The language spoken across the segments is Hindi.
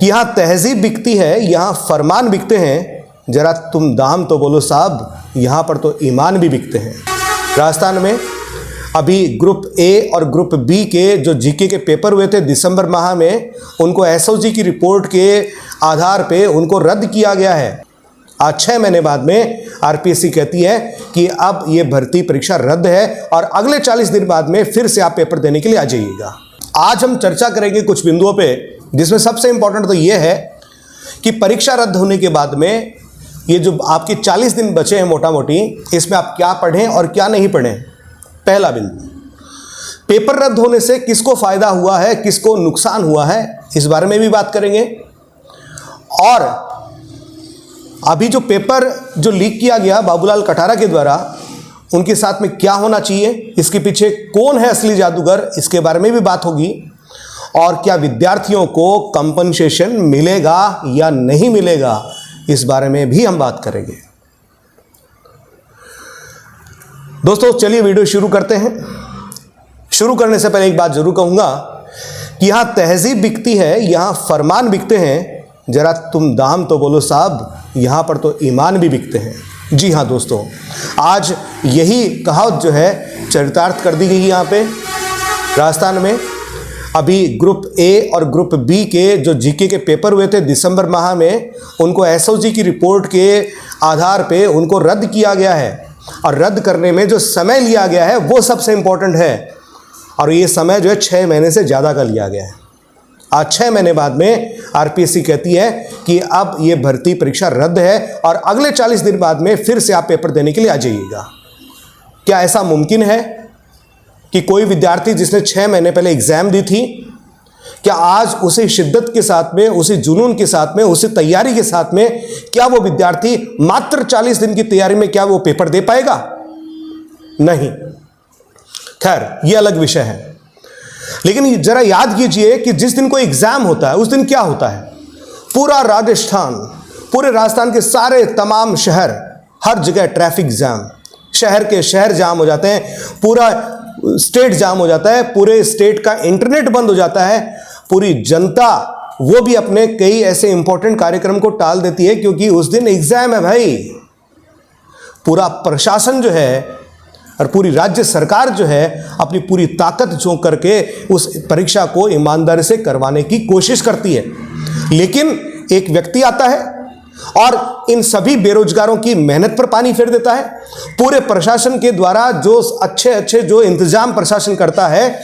यहाँ तहजीब बिकती है, यहाँ फरमान बिकते हैं, जरा तुम दाम तो बोलो साहब, यहाँ पर तो ईमान भी बिकते हैं। राजस्थान में अभी ग्रुप ए और ग्रुप बी के जो जीके के पेपर हुए थे दिसंबर माह में, उनको एसओजी की रिपोर्ट के आधार पे उनको रद्द किया गया है। आज 6 महीने बाद में आरपीएससी कहती है कि अब ये भर्ती परीक्षा रद्द है और अगले 40 दिन बाद में फिर से आप पेपर देने के लिए आ जाइएगा। आज हम चर्चा करेंगे कुछ बिंदुओं पे, जिसमें सबसे इंपॉर्टेंट तो ये है कि परीक्षा रद्द होने के बाद में ये जो आपके 40 दिन बचे हैं मोटा मोटी, इसमें आप क्या पढ़ें और क्या नहीं पढ़ें। पहला बिंदु, पेपर रद्द होने से किसको फायदा हुआ है, किसको नुकसान हुआ है, इस बारे में भी बात करेंगे। और अभी जो पेपर जो लीक किया गया बाबूलाल कटारा के द्वारा, उनके साथ में क्या होना चाहिए, इसके पीछे कौन है असली जादूगर, इसके बारे में भी बात होगी। और क्या विद्यार्थियों को कंपनसेशन मिलेगा या नहीं मिलेगा, इस बारे में भी हम बात करेंगे। दोस्तों चलिए वीडियो शुरू करते हैं। शुरू करने से पहले एक बात जरूर कहूंगा कि यहाँ तहजीब बिकती है, यहाँ फरमान बिकते हैं, जरा तुम दाम तो बोलो साहब, यहाँ पर तो ईमान भी बिकते हैं। जी हाँ दोस्तों, आज यही कहावत जो है चरितार्थ कर दी गई है। यहाँ पे राजस्थान में अभी ग्रुप ए और ग्रुप बी के जो जीके के पेपर हुए थे दिसंबर माह में, उनको एसओजी की रिपोर्ट के आधार पे उनको रद्द किया गया है। और रद्द करने में जो समय लिया गया है वो सबसे इम्पोर्टेंट है, और ये समय जो है 6 महीने से ज़्यादा का लिया गया है। आज 6 महीने बाद में आरपीएससी कहती है कि अब ये भर्ती परीक्षा रद्द है और अगले 40 दिन बाद में फिर से आप पेपर देने के लिए आ जाइएगा। क्या ऐसा मुमकिन है कि कोई विद्यार्थी जिसने 6 महीने पहले एग्जाम दी थी, क्या आज उसी शिद्दत के साथ में, उसी जुनून के साथ में, उसी तैयारी के साथ में, क्या वो विद्यार्थी मात्र 40 दिन की तैयारी में क्या वो पेपर दे पाएगा? नहीं। खैर, ये अलग विषय है। लेकिन जरा याद कीजिए कि जिस दिन कोई एग्जाम होता है उस दिन क्या होता है, पूरा राजस्थान, पूरे राजस्थान के सारे तमाम शहर, हर जगह ट्रैफिक जाम, शहर के शहर जाम हो जाते हैं, पूरा स्टेट जाम हो जाता है, पूरे स्टेट का इंटरनेट बंद हो जाता है। पूरी जनता वो भी अपने कई ऐसे इंपॉर्टेंट कार्यक्रम को टाल देती है क्योंकि उस दिन एग्जाम है भाई। पूरा प्रशासन जो है और पूरी राज्य सरकार जो है अपनी पूरी ताकत झोंक करके उस परीक्षा को ईमानदारी से करवाने की कोशिश करती है। लेकिन एक व्यक्ति आता है और इन सभी बेरोजगारों की मेहनत पर पानी फेर देता है। पूरे प्रशासन के द्वारा जो अच्छे जो इंतजाम प्रशासन करता है,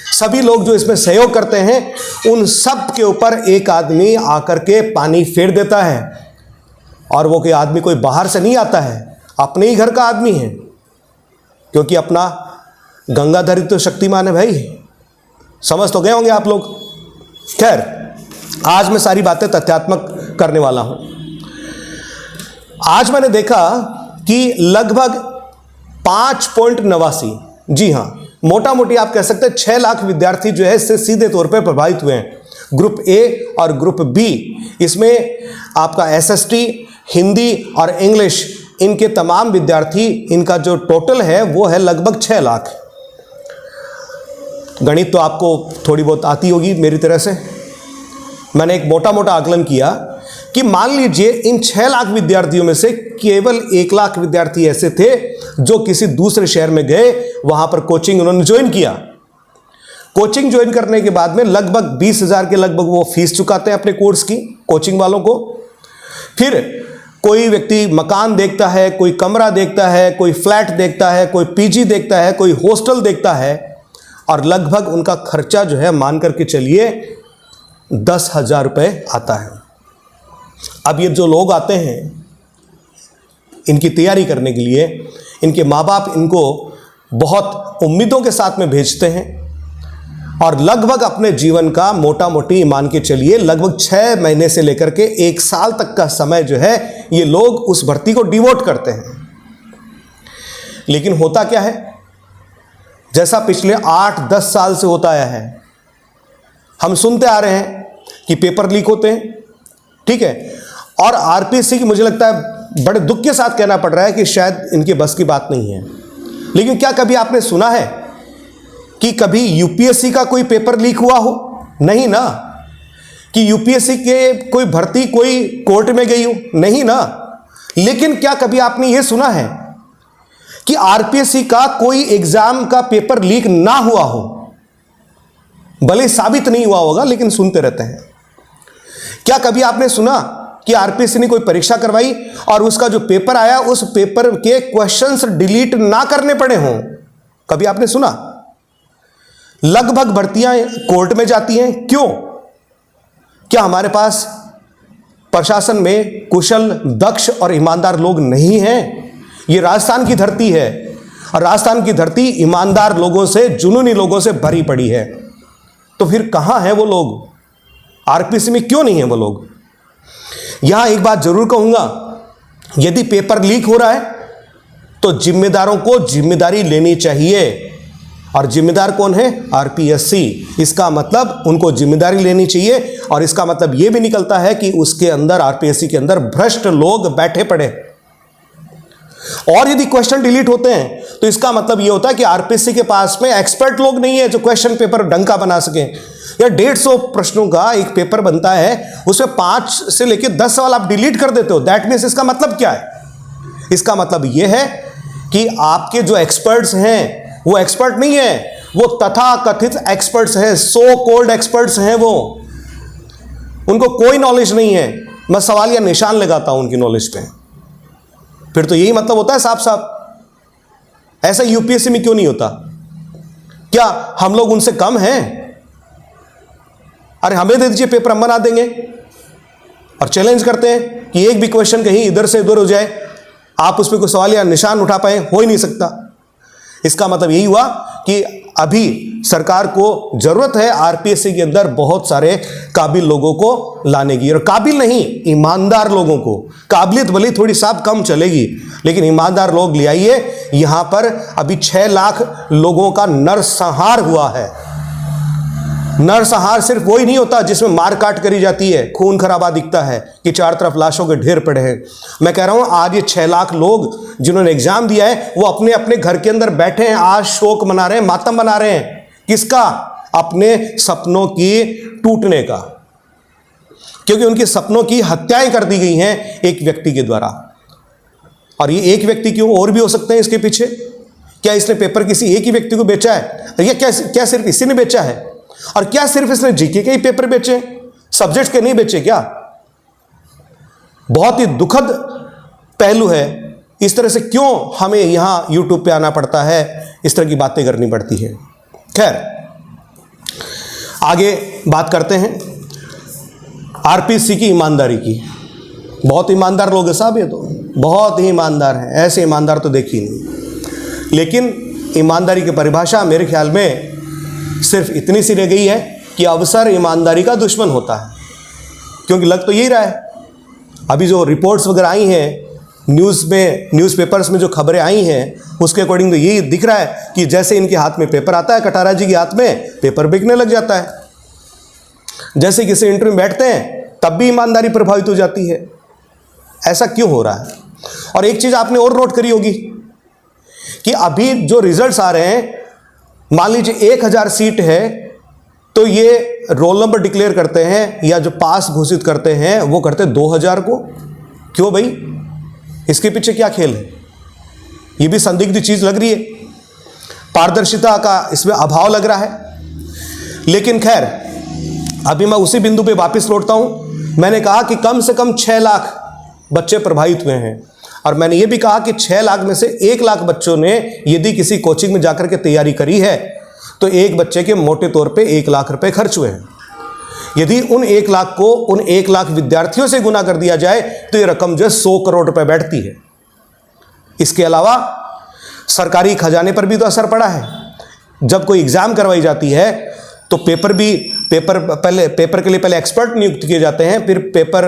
सभी लोग जो इसमें सहयोग करते हैं, उन सब के ऊपर एक आदमी आकर के पानी फेर देता है। और वो कोई आदमी कोई बाहर से नहीं आता है, अपने ही घर का आदमी है, क्योंकि अपना गंगाधर तो शक्तिमान है भाई। समझ तो गए होंगे आप लोग। खैर, आज मैं सारी बातें तथ्यात्मक करने वाला हूं। आज मैंने देखा कि लगभग 5.89, जी हां, मोटा मोटी आप कह सकते हैं 6 लाख विद्यार्थी जो है इससे सीधे तौर पर प्रभावित हुए हैं। ग्रुप ए और ग्रुप बी, इसमें आपका एसएसटी, हिंदी और इंग्लिश, इनके तमाम विद्यार्थी, इनका जो टोटल है वो है लगभग 6 लाख। गणित तो आपको थोड़ी बहुत आती होगी मेरी तरह से। मैंने एक मोटा मोटा आकलन किया कि मान लीजिए इन 6 लाख विद्यार्थियों में से केवल 1 लाख विद्यार्थी ऐसे थे जो किसी दूसरे शहर में गए, वहां पर कोचिंग उन्होंने ज्वाइन किया। कोचिंग ज्वाइन करने के बाद में लगभग 20,000 के लगभग वो फीस चुकाते हैं अपने कोर्स की, कोचिंग वालों को। फिर कोई व्यक्ति मकान देखता है, कोई कमरा देखता है, कोई फ्लैट देखता है, कोई पीजी देखता है, कोई हॉस्टल देखता है, और लगभग उनका खर्चा जो है मान करके चलिए 10,000 रुपये आता है। अब ये जो लोग आते हैं इनकी तैयारी करने के लिए, इनके माँ बाप इनको बहुत उम्मीदों के साथ में भेजते हैं और लगभग अपने जीवन का मोटा मोटी मान के चलिए लगभग 6 महीने से लेकर के 1 साल तक का समय जो है ये लोग उस भर्ती को डिवोट करते हैं। लेकिन होता क्या है, जैसा पिछले 8-10 साल से होता आया है, हम सुनते आ रहे हैं कि पेपर लीक होते हैं, ठीक है, और आरपीएससी की मुझे लगता है बड़े दुख के साथ कहना पड़ रहा है कि शायद इनके बस की बात नहीं है। लेकिन क्या कभी आपने सुना है कि कभी यूपीएससी का कोई पेपर लीक हुआ हो? नहीं ना। कि यूपीएससी के कोई भर्ती कोई कोर्ट में गई हो, नहीं ना। लेकिन क्या कभी आपने यह सुना है कि आरपीएससी का कोई एग्जाम का पेपर लीक ना हुआ हो? भले साबित नहीं हुआ होगा, लेकिन सुनते रहते हैं। क्या कभी आपने सुना कि आरपीएससी ने कोई परीक्षा करवाई और उसका जो पेपर आया उस पेपर के क्वेश्चंस डिलीट ना करने पड़े हों? कभी आपने सुना? लगभग भर्तियां कोर्ट में जाती हैं, क्यों? क्या हमारे पास प्रशासन में कुशल, दक्ष और ईमानदार लोग नहीं हैं? ये राजस्थान की धरती है और राजस्थान की धरती ईमानदार लोगों से, जुनूनी लोगों से भरी पड़ी है। तो फिर कहां हैं वो लोग? आरपीएससी में क्यों नहीं है वो लोग? यहां एक बात जरूर कहूंगा, यदि पेपर लीक हो रहा है तो जिम्मेदारों को जिम्मेदारी लेनी चाहिए। और जिम्मेदार कौन है? आरपीएससी। इसका मतलब उनको जिम्मेदारी लेनी चाहिए और इसका मतलब यह भी निकलता है कि उसके अंदर, आरपीएससी के अंदर भ्रष्ट लोग बैठे पड़े। और यदि क्वेश्चन डिलीट होते हैं तो इसका मतलब यह होता है कि आरपीएससी के पास में एक्सपर्ट लोग नहीं है जो क्वेश्चन पेपर ढंग का बना सके। या 150 प्रश्नों का एक पेपर बनता है, उसमें 5 से लेकर 10 सवाल आप डिलीट कर देते हो। दैट मीन्स इसका मतलब क्या है? इसका मतलब यह है कि आपके जो एक्सपर्ट्स हैं वो एक्सपर्ट नहीं है, वो तथा कथित एक्सपर्ट्स हैं, सो कॉल्ड एक्सपर्ट्स हैं। वो, उनको कोई नॉलेज नहीं है। मैं सवाल या निशान लगाता हूं उनकी नॉलेज पे। फिर तो यही मतलब होता है साफ साफ। ऐसा यूपीएससी में क्यों नहीं होता? क्या हम लोग उनसे कम हैं? अरे हमें दे दीजिए पेपर, हम बना देंगे। और चैलेंज करते हैं कि एक भी क्वेश्चन कहीं इधर से उधर हो जाए, आप उस पर कोई सवाल या निशान उठा पाए, हो ही नहीं सकता। इसका मतलब यही हुआ कि अभी सरकार को जरूरत है आरपीएससी के अंदर बहुत सारे काबिल लोगों को लाने की। और काबिल नहीं, ईमानदार लोगों को। काबिलियत भले थोड़ी साफ कम चलेगी, लेकिन ईमानदार लोग ले आइए। यहां पर अभी 6 लाख लोगों का नरसंहार हुआ है। नरसंहार सिर्फ वही नहीं होता जिसमें मार काट करी जाती है, खून खराबा दिखता है कि चार तरफ लाशों के ढेर पड़े हैं। मैं कह रहा हूं आज ये 6 लाख लोग जिन्होंने एग्जाम दिया है वो अपने अपने घर के अंदर बैठे हैं, आज शोक मना रहे हैं, मातम मना रहे हैं। किसका? अपने सपनों की टूटने का। क्योंकि उनके सपनों की हत्याएं कर दी गई हैं एक व्यक्ति के द्वारा। और ये एक व्यक्ति क्यों, और भी हो सकते हैं इसके पीछे। क्या इसने पेपर किसी एक ही व्यक्ति को बेचा है? या क्या सिर्फ इसी ने बेचा है? और क्या सिर्फ इसने जीके के ही पेपर बेचे, सब्जेक्ट के नहीं बेचे क्या? बहुत ही दुखद पहलू है। इस तरह से क्यों हमें यहां यूट्यूब पे आना पड़ता है, इस तरह की बातें करनी पड़ती है। खैर, आगे बात करते हैं आरपीएससी की ईमानदारी की। बहुत ईमानदार लोग हैं साहब, ये तो बहुत ही ईमानदार हैं। ऐसे ईमानदार तो देखी नहीं। लेकिन ईमानदारी की परिभाषा मेरे ख्याल में सिर्फ इतनी सी रह गई है कि अवसर ईमानदारी का दुश्मन होता है। क्योंकि लग तो यही रहा है, अभी जो रिपोर्ट्स वगैरह आई हैं न्यूज़पेपर्स में जो खबरें आई हैं उसके अकॉर्डिंग तो यही दिख रहा है कि जैसे इनके हाथ में पेपर आता है, कटारा जी के हाथ में पेपर बिकने लग जाता है। जैसे किसी इंटरव्यू में बैठते हैं तब भी ईमानदारी प्रभावित हो जाती है। ऐसा क्यों हो रहा है? और एक चीज़ आपने और नोट करी होगी कि अभी जो रिजल्ट्स आ रहे हैं, मान लीजिए 1000 सीट है तो ये रोल नंबर डिक्लेयर करते हैं या जो पास घोषित करते हैं वो करते 2000 को। क्यों भाई? इसके पीछे क्या खेल है? ये भी संदिग्ध चीज लग रही है। पारदर्शिता का इसमें अभाव लग रहा है। लेकिन खैर, अभी मैं उसी बिंदु पे वापस लौटता हूं। मैंने कहा कि कम से कम 6 लाख बच्चे प्रभावित हुए हैं। और मैंने ये भी कहा कि 6 लाख में से 1 लाख बच्चों ने यदि किसी कोचिंग में जाकर के तैयारी करी है तो एक बच्चे के मोटे तौर पे 1 लाख रुपए खर्च हुए हैं। यदि उन 1 लाख को उन 1 लाख विद्यार्थियों से गुना कर दिया जाए तो ये रकम जो है 100 करोड़ रुपए बैठती है। इसके अलावा सरकारी खजाने पर भी तो असर पड़ा है। जब कोई एग्जाम करवाई जाती है तो पेपर के लिए पहले एक्सपर्ट नियुक्त किए जाते हैं, फिर पेपर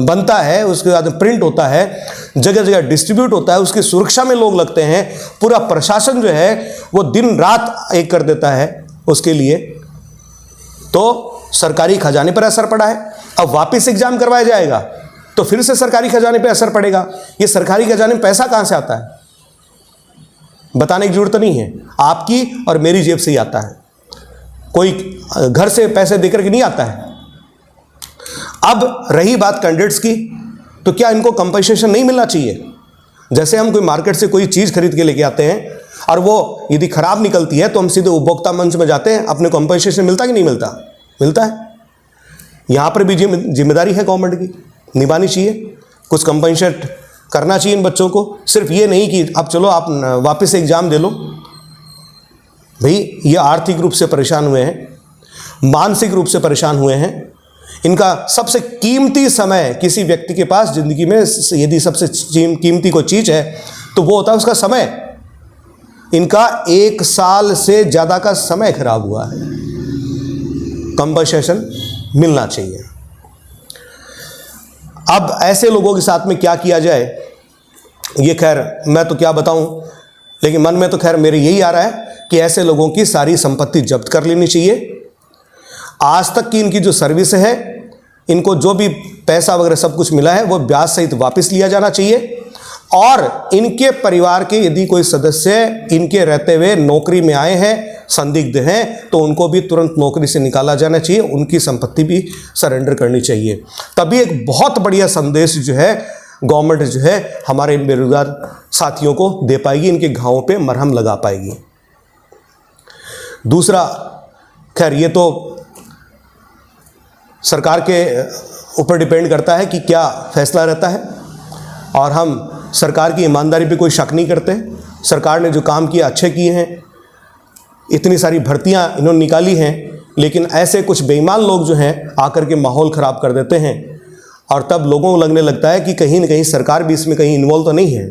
बनता है, उसके बाद प्रिंट होता है, जगह जगह डिस्ट्रीब्यूट होता है, उसकी सुरक्षा में लोग लगते हैं। पूरा प्रशासन जो है वो दिन रात एक कर देता है उसके लिए। तो सरकारी खजाने पर असर पड़ा है। अब वापस एग्जाम करवाया जाएगा तो फिर से सरकारी खजाने पर असर पड़ेगा। ये सरकारी खजाने में पैसा कहां से आता है बताने की जरूरत नहीं है, आपकी और मेरी जेब से ही आता है। कोई घर से पैसे देकर के नहीं आता है। अब रही बात कैंडिडेट्स की, तो क्या इनको कंपनसेशन नहीं मिलना चाहिए? जैसे हम कोई मार्केट से कोई चीज़ खरीद के लेके आते हैं और वो यदि खराब निकलती है तो हम सीधे उपभोक्ता मंच में जाते हैं, अपने कंपनसेशन मिलता कि नहीं मिलता? मिलता है। यहाँ पर भी जिम्मेदारी है गवर्नमेंट की, निभानी चाहिए, कुछ कंपनसेट करना चाहिए इन बच्चों को। सिर्फ ये नहीं कि अब चलो आप वापस एग्जाम दे लो। भाई ये आर्थिक रूप से परेशान हुए हैं, मानसिक रूप से परेशान हुए हैं। इनका सबसे कीमती समय किसी व्यक्ति के पास ज़िंदगी में यदि सबसे कीमती कोई चीज़ है तो वो होता है उसका समय। इनका 1 साल से ज़्यादा का समय खराब हुआ है, कंपनसेशन मिलना चाहिए। अब ऐसे लोगों के साथ में क्या किया जाए, ये खैर मैं तो क्या बताऊं, लेकिन मन में तो खैर मेरे यही आ रहा है कि ऐसे लोगों की सारी संपत्ति जब्त कर लेनी चाहिए। आज तक की इनकी जो सर्विस है, इनको जो भी पैसा वगैरह सब कुछ मिला है वो ब्याज सहित वापस लिया जाना चाहिए। और इनके परिवार के यदि कोई सदस्य इनके रहते हुए नौकरी में आए हैं, संदिग्ध हैं, तो उनको भी तुरंत नौकरी से निकाला जाना चाहिए, उनकी संपत्ति भी सरेंडर करनी चाहिए। तभी एक बहुत बढ़िया संदेश जो है गवर्नमेंट जो है हमारे इन बेरोजगार साथियों को दे पाएगी, इनके घावों पे मरहम लगा पाएगी। दूसरा, खैर ये तो सरकार के ऊपर डिपेंड करता है कि क्या फैसला रहता है, और हम सरकार की ईमानदारी पे कोई शक नहीं करते। सरकार ने जो काम किया अच्छे किए हैं, इतनी सारी भर्तियां इन्होंने निकाली हैं, लेकिन ऐसे कुछ बेईमान लोग जो हैं आकर के माहौल ख़राब कर देते हैं, और तब लोगों को लगने लगता है कि कहीं न कहीं सरकार भी इसमें कहीं इन्वॉल्व तो नहीं है।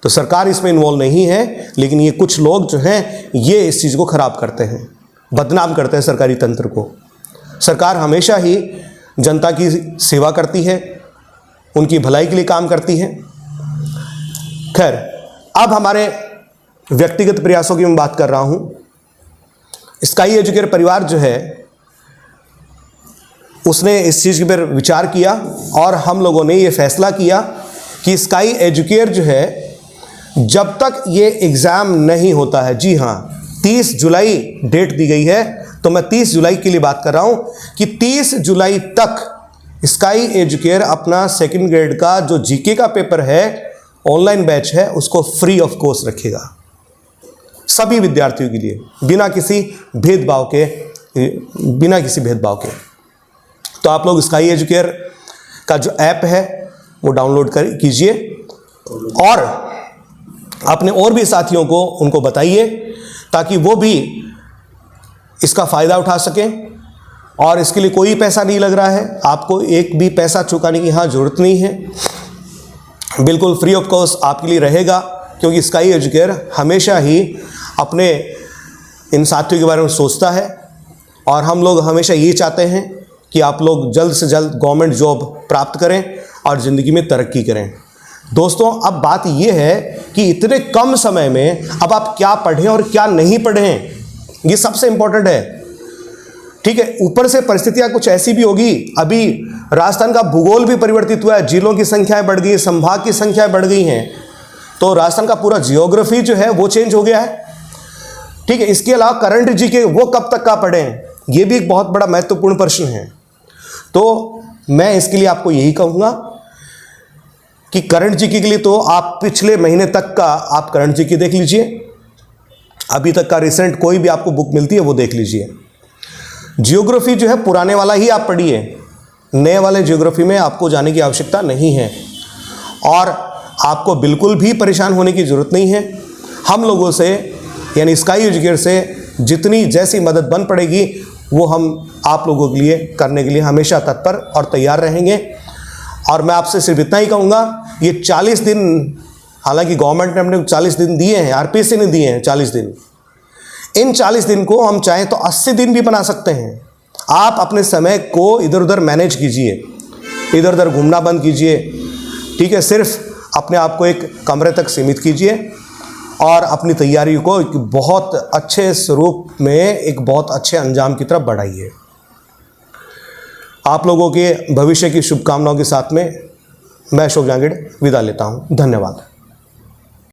तो सरकार इसमें इन्वॉल्व नहीं है, लेकिन ये कुछ लोग जो हैं ये इस चीज़ को ख़राब करते हैं, बदनाम करते हैं सरकारी तंत्र को। सरकार हमेशा ही जनता की सेवा करती है, उनकी भलाई के लिए काम करती है। खैर, अब हमारे व्यक्तिगत प्रयासों की मैं बात कर रहा हूं। स्काई एजुकेयर परिवार जो है उसने इस चीज़ पर विचार किया और हम लोगों ने ये फैसला किया कि स्काई एजुकेयर जो है जब तक ये एग्ज़ाम नहीं होता है, जी हाँ 30 जुलाई डेट दी गई है, तो मैं 30 जुलाई के लिए बात कर रहा हूँ कि 30 जुलाई तक स्काई एजुकेयर अपना 2nd ग्रेड का जो जीके का पेपर है, ऑनलाइन बैच है, उसको फ्री ऑफ कॉस्ट रखेगा सभी विद्यार्थियों के लिए, बिना किसी भेदभाव के। तो आप लोग स्काई एजुकेयर का जो ऐप है वो डाउनलोड कीजिए और अपने और भी साथियों को उनको बताइए, ताकि वो भी इसका फ़ायदा उठा सकें। और इसके लिए कोई पैसा नहीं लग रहा है, आपको एक भी पैसा चुकाने की यहाँ ज़रूरत नहीं है, बिल्कुल फ्री ऑफ कॉस्ट आपके लिए रहेगा, क्योंकि स्काई एजुकेयर हमेशा ही अपने इन साथियों के बारे में सोचता है। और हम लोग हमेशा ये चाहते हैं कि आप लोग जल्द से जल्द गवर्नमेंट जॉब प्राप्त करें और ज़िंदगी में तरक्की करें। दोस्तों, अब बात यह है कि इतने कम समय में अब आप क्या पढ़ें और क्या नहीं पढ़ें, ये सबसे इम्पोर्टेंट है। ठीक है, ऊपर से परिस्थितियां कुछ ऐसी भी होगी, अभी राजस्थान का भूगोल भी परिवर्तित हुआ है, जिलों की संख्याएं बढ़ गई, संभाग की संख्याएं बढ़ गई हैं, तो राजस्थान का पूरा जियोग्राफी जो है वो चेंज हो गया है। ठीक है, इसके अलावा करंट जीके वो कब तक का पढ़ें, ये भी एक बहुत बड़ा महत्वपूर्ण प्रश्न है। तो मैं इसके लिए आपको यही कहूँगा कि करंट जीके के लिए तो आप पिछले महीने तक का आप करंट जीके देख लीजिए, अभी तक का रिसेंट कोई भी आपको बुक मिलती है वो देख लीजिए। जियोग्राफी जो है पुराने वाला ही आप पढ़िए, नए वाले जियोग्राफी में आपको जाने की आवश्यकता नहीं है, और आपको बिल्कुल भी परेशान होने की ज़रूरत नहीं है। हम लोगों से यानी स्काई एजुकेयर से जितनी जैसी मदद बन पड़ेगी वो हम आप लोगों के लिए करने के लिए हमेशा तत्पर और तैयार रहेंगे। और मैं आपसे सिर्फ इतना ही कहूँगा, ये 40 दिन, हालांकि गवर्नमेंट ने अपने 40 दिन दिए हैं, आरपीएससी ने दिए हैं 40 दिन, इन 40 दिन को हम चाहें तो 80 दिन भी बना सकते हैं। आप अपने समय को इधर उधर मैनेज कीजिए, इधर उधर घूमना बंद कीजिए। ठीक है, सिर्फ अपने आप को एक कमरे तक सीमित कीजिए और अपनी तैयारी को एक बहुत अच्छे स्वरूप में, एक बहुत अच्छे अंजाम की तरफ बढ़ाइए। आप लोगों के भविष्य की शुभकामनाओं के साथ में मैं अशोक जांगिड़ विदा लेता हूँ। धन्यवाद।